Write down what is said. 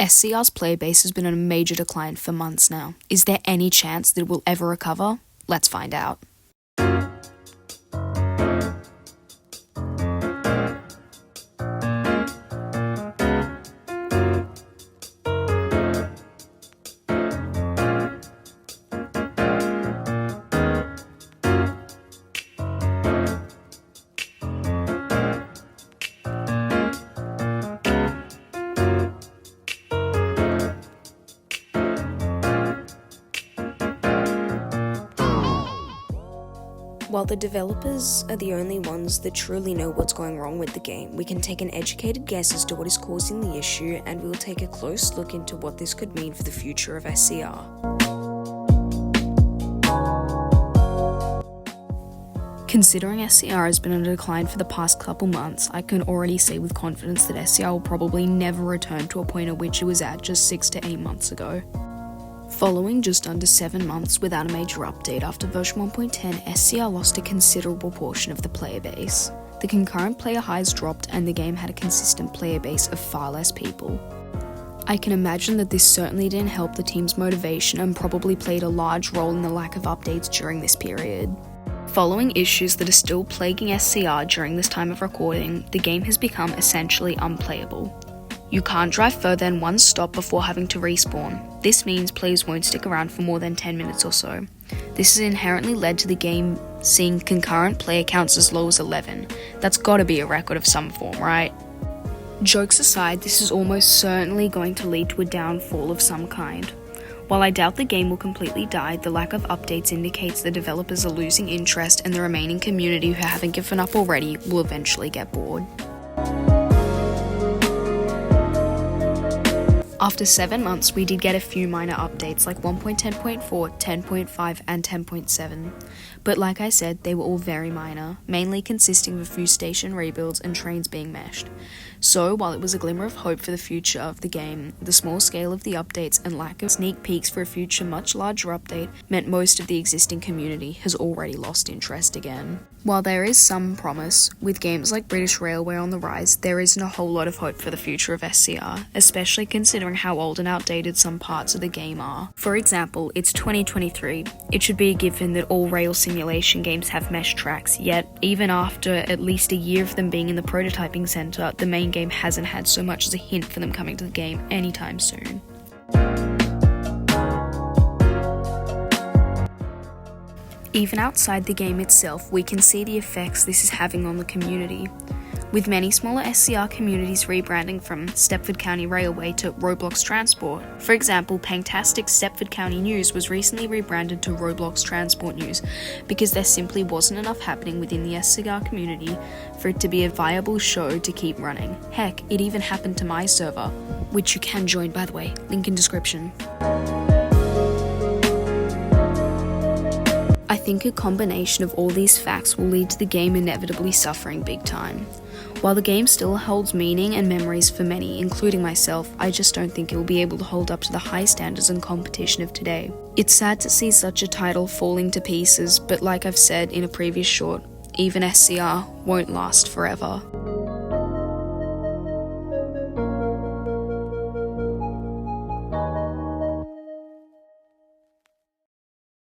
SCR's player base has been on a major decline for months now. Is there any chance that it will ever recover? Let's find out. While the developers are the only ones that truly know what's going wrong with the game, we can take an educated guess as to what is causing the issue, and we will take a close look into what this could mean for the future of SCR. Considering SCR has been on a decline for the past couple months, I can already say with confidence that SCR will probably never return to a point at which it was at just 6 to 8 months ago. Following just under 7 months without a major update after version 1.10, SCR lost a considerable portion of the player base. The concurrent player highs dropped and the game had a consistent player base of far less people. I can imagine that this certainly didn't help the team's motivation and probably played a large role in the lack of updates during this period. Following issues that are still plaguing SCR during this time of recording, the game has become essentially unplayable. You can't drive further than one stop before having to respawn. This means players won't stick around for more than 10 minutes or so. This has inherently led to the game seeing concurrent player counts as low as 11. That's gotta be a record of some form, right? Jokes aside, this is almost certainly going to lead to a downfall of some kind. While I doubt the game will completely die, the lack of updates indicates the developers are losing interest and the remaining community who haven't given up already will eventually get bored. After 7 months, we did get a few minor updates like 1.10.4, 10.5 and 10.7, but like I said, they were all very minor, mainly consisting of a few station rebuilds and trains being meshed. So while it was a glimmer of hope for the future of the game, the small scale of the updates and lack of sneak peeks for a future much larger update meant most of the existing community has already lost interest again. While there is some promise, with games like British Railway on the rise, there isn't a whole lot of hope for the future of SCR, especially considering how old and outdated some parts of the game are. For example, it's 2023. It should be a given that all rail simulation games have mesh tracks, yet even after at least a year of them being in the prototyping center, the main game hasn't had so much as a hint for them coming to the game anytime soon. Even outside the game itself, we can see the effects this is having on the community. With many smaller SCR communities rebranding from Stepford County Railway to Roblox Transport. For example, Pangtastic's Stepford County News was recently rebranded to Roblox Transport News because there simply wasn't enough happening within the SCR community for it to be a viable show to keep running. Heck, it even happened to my server, which you can join by the way, link in description. I think a combination of all these facts will lead to the game inevitably suffering big time. While the game still holds meaning and memories for many, including myself, I just don't think it will be able to hold up to the high standards and competition of today. It's sad to see such a title falling to pieces, but like I've said in a previous short, even SCR won't last forever.